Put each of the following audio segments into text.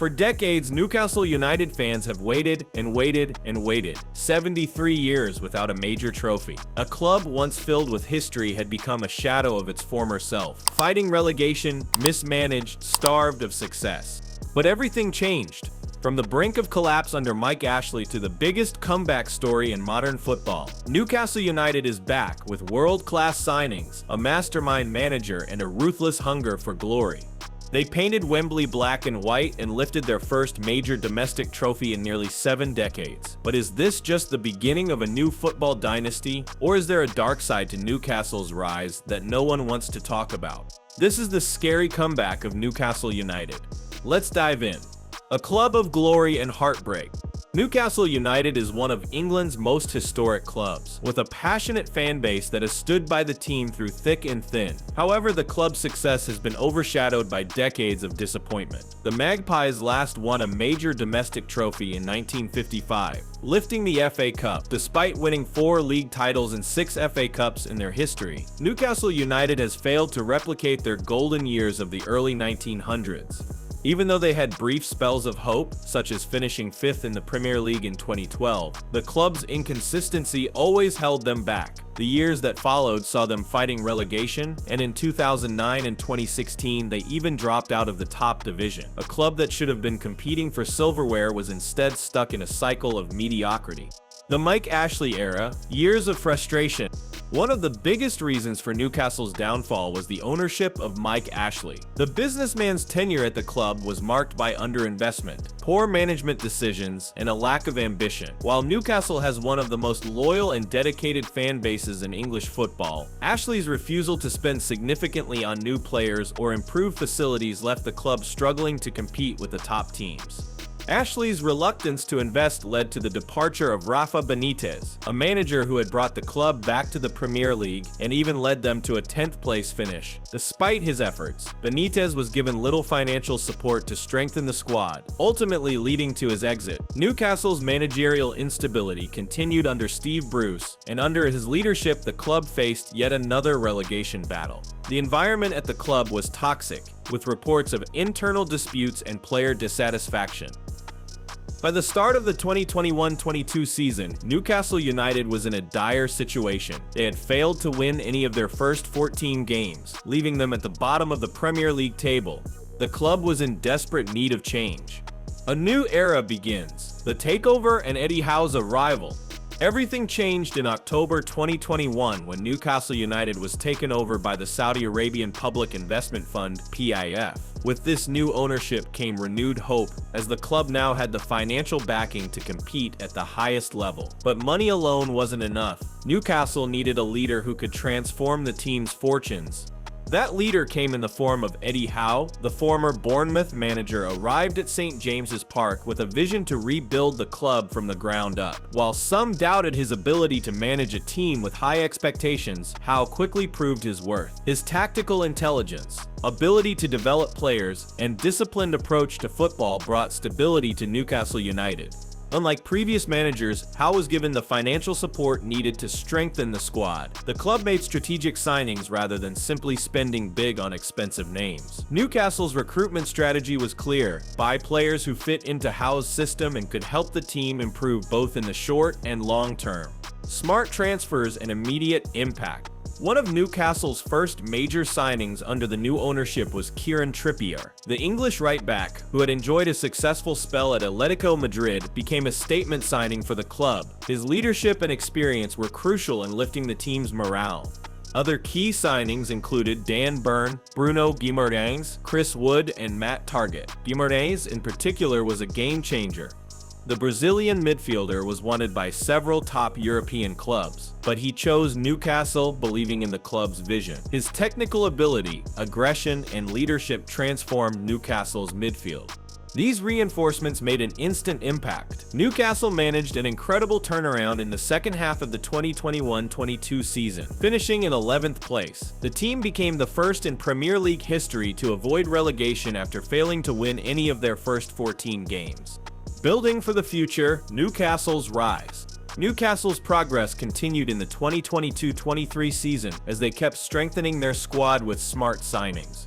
For decades, Newcastle United fans have waited and waited and waited. 73 years without a major trophy. A club once filled with history had become a shadow of its former self, fighting relegation, mismanaged, starved of success. But everything changed. From the brink of collapse under Mike Ashley to the biggest comeback story in modern football, Newcastle United is back with world-class signings, a mastermind manager, and a ruthless hunger for glory. They painted Wembley black and white and lifted their first major domestic trophy in nearly 7 decades. But is this just the beginning of a new football dynasty, or is there a dark side to Newcastle's rise that no one wants to talk about? This is the scary comeback of Newcastle United. Let's dive in. A club of glory and heartbreak. Newcastle United is one of England's most historic clubs, with a passionate fan base that has stood by the team through thick and thin. However, the club's success has been overshadowed by decades of disappointment. The Magpies last won a major domestic trophy in 1955, lifting the FA Cup. Despite winning 4 league titles and 6 FA Cups in their history, Newcastle United has failed to replicate their golden years of the early 1900s. Even though they had brief spells of hope, such as finishing 5th in the Premier League in 2012, the club's inconsistency always held them back. The years that followed saw them fighting relegation, and in 2009 and 2016 they even dropped out of the top division. A club that should have been competing for silverware was instead stuck in a cycle of mediocrity. The Mike Ashley era, years of frustration. One of the biggest reasons for Newcastle's downfall was the ownership of Mike Ashley. The businessman's tenure at the club was marked by underinvestment, poor management decisions, and a lack of ambition. While Newcastle has one of the most loyal and dedicated fan bases in English football, Ashley's refusal to spend significantly on new players or improve facilities left the club struggling to compete with the top teams. Ashley's reluctance to invest led to the departure of Rafa Benitez, a manager who had brought the club back to the Premier League and even led them to a 10th place finish. Despite his efforts, Benitez was given little financial support to strengthen the squad, ultimately leading to his exit. Newcastle's managerial instability continued under Steve Bruce, and under his leadership the club faced yet another relegation battle. The environment at the club was toxic, with reports of internal disputes and player dissatisfaction. By the start of the 2021-22 season, Newcastle United was in a dire situation. They had failed to win any of their first 14 games, leaving them at the bottom of the Premier League table. The club was in desperate need of change. A new era begins. The takeover and Eddie Howe's arrival. Everything changed in October 2021 when Newcastle United was taken over by the Saudi Arabian Public Investment Fund (PIF). With this new ownership came renewed hope, as the club now had the financial backing to compete at the highest level. But money alone wasn't enough. Newcastle needed a leader who could transform the team's fortunes. That leader came in the form of Eddie Howe. The former Bournemouth manager arrived at St. James's Park with a vision to rebuild the club from the ground up. While some doubted his ability to manage a team with high expectations, Howe quickly proved his worth. His tactical intelligence, ability to develop players, and disciplined approach to football brought stability to Newcastle United. Unlike previous managers, Howe was given the financial support needed to strengthen the squad. The club made strategic signings rather than simply spending big on expensive names. Newcastle's recruitment strategy was clear: buy players who fit into Howe's system and could help the team improve both in the short and long term. Smart transfers and immediate impact. One of Newcastle's first major signings under the new ownership was Kieran Trippier. The English right-back, who had enjoyed a successful spell at Atletico Madrid, became a statement signing for the club. His leadership and experience were crucial in lifting the team's morale. Other key signings included Dan Burn, Bruno Guimaraes, Chris Wood, and Matt Targett. Guimaraes, in particular, was a game-changer. The Brazilian midfielder was wanted by several top European clubs, but he chose Newcastle, believing in the club's vision. His technical ability, aggression, and leadership transformed Newcastle's midfield. These reinforcements made an instant impact. Newcastle managed an incredible turnaround in the second half of the 2021-22 season, finishing in 11th place. The team became the first in Premier League history to avoid relegation after failing to win any of their first 14 games. Building for the future, Newcastle's rise. Newcastle's progress continued in the 2022-23 season as they kept strengthening their squad with smart signings.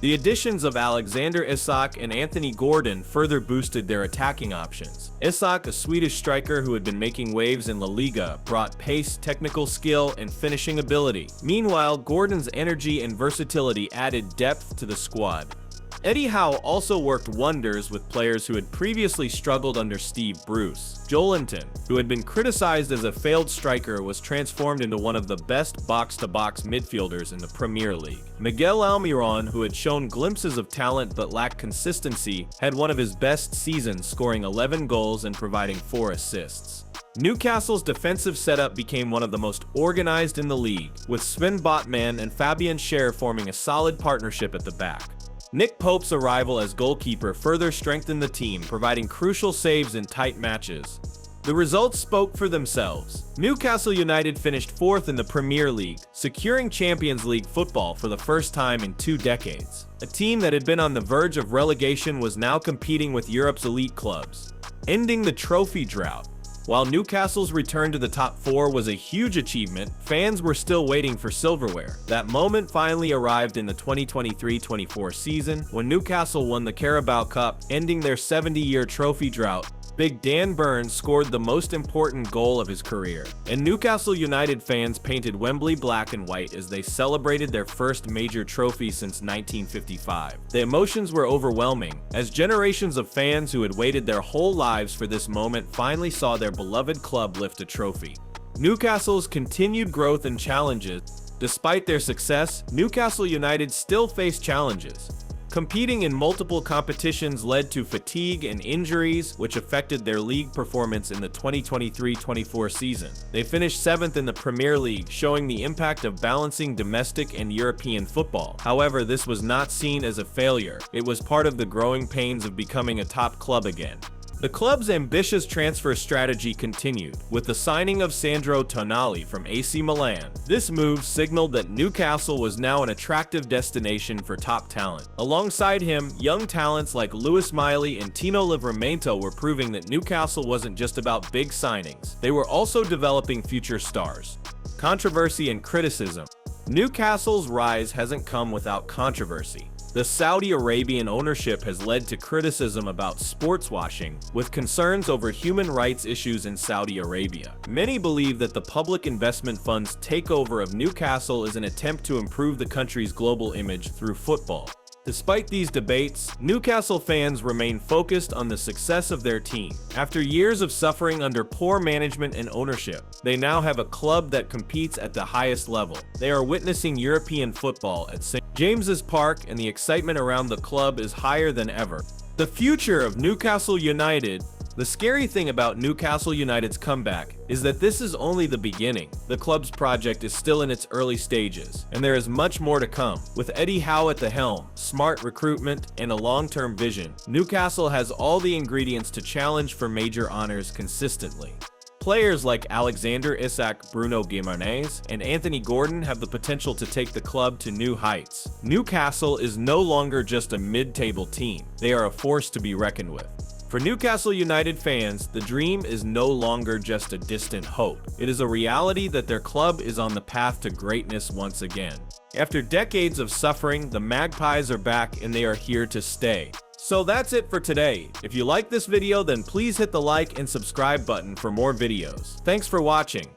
The additions of Alexander Isak and Anthony Gordon further boosted their attacking options. Isak, a Swedish striker who had been making waves in La Liga, brought pace, technical skill, and finishing ability. Meanwhile, Gordon's energy and versatility added depth to the squad. Eddie Howe also worked wonders with players who had previously struggled under Steve Bruce. Joelinton, who had been criticized as a failed striker, was transformed into one of the best box-to-box midfielders in the Premier League. Miguel Almiron, who had shown glimpses of talent but lacked consistency, had one of his best seasons, scoring 11 goals and providing 4 assists. Newcastle's defensive setup became one of the most organized in the league, with Sven Botman and Fabian Schär forming a solid partnership at the back. Nick Pope's arrival as goalkeeper further strengthened the team, providing crucial saves in tight matches. The results spoke for themselves. Newcastle United finished 4th in the Premier League, securing Champions League football for the first time in 2 decades. A team that had been on the verge of relegation was now competing with Europe's elite clubs, ending the trophy drought. While Newcastle's return to the top 4 was a huge achievement, fans were still waiting for silverware. That moment finally arrived in the 2023-24 season when Newcastle won the Carabao Cup, ending their 70-year trophy drought. Big Dan Burns scored the most important goal of his career, and Newcastle United fans painted Wembley black and white as they celebrated their first major trophy since 1955. The emotions were overwhelming, as generations of fans who had waited their whole lives for this moment finally saw their beloved club lift a trophy. Newcastle's continued growth and challenges. Despite their success, Newcastle United still faced challenges. Competing in multiple competitions led to fatigue and injuries, which affected their league performance in the 2023-24 season. They finished 7th in the Premier League, showing the impact of balancing domestic and European football. However, this was not seen as a failure. It was part of the growing pains of becoming a top club again. The club's ambitious transfer strategy continued, with the signing of Sandro Tonali from AC Milan. This move signaled that Newcastle was now an attractive destination for top talent. Alongside him, young talents like Lewis Miley and Tino Livramento were proving that Newcastle wasn't just about big signings. They were also developing future stars. Controversy and criticism. Newcastle's rise hasn't come without controversy. The Saudi Arabian ownership has led to criticism about sports washing, with concerns over human rights issues in Saudi Arabia. Many believe that the public investment fund's takeover of Newcastle is an attempt to improve the country's global image through football. Despite these debates, Newcastle fans remain focused on the success of their team. After years of suffering under poor management and ownership, they now have a club that competes at the highest level. They are witnessing European football at St. James's Park, and the excitement around the club is higher than ever. The future of Newcastle United. The scary thing about Newcastle United's comeback is that this is only the beginning. The club's project is still in its early stages, and there is much more to come. With Eddie Howe at the helm, smart recruitment, and a long-term vision, Newcastle has all the ingredients to challenge for major honors consistently. Players like Alexander Isak, Bruno Guimaraes, and Anthony Gordon have the potential to take the club to new heights. Newcastle is no longer just a mid-table team. They are a force to be reckoned with. For Newcastle United fans, the dream is no longer just a distant hope. It is a reality that their club is on the path to greatness once again. After decades of suffering, the Magpies are back and they are here to stay. So that's it for today. If you like this video, then please hit the like and subscribe button for more videos. Thanks for watching.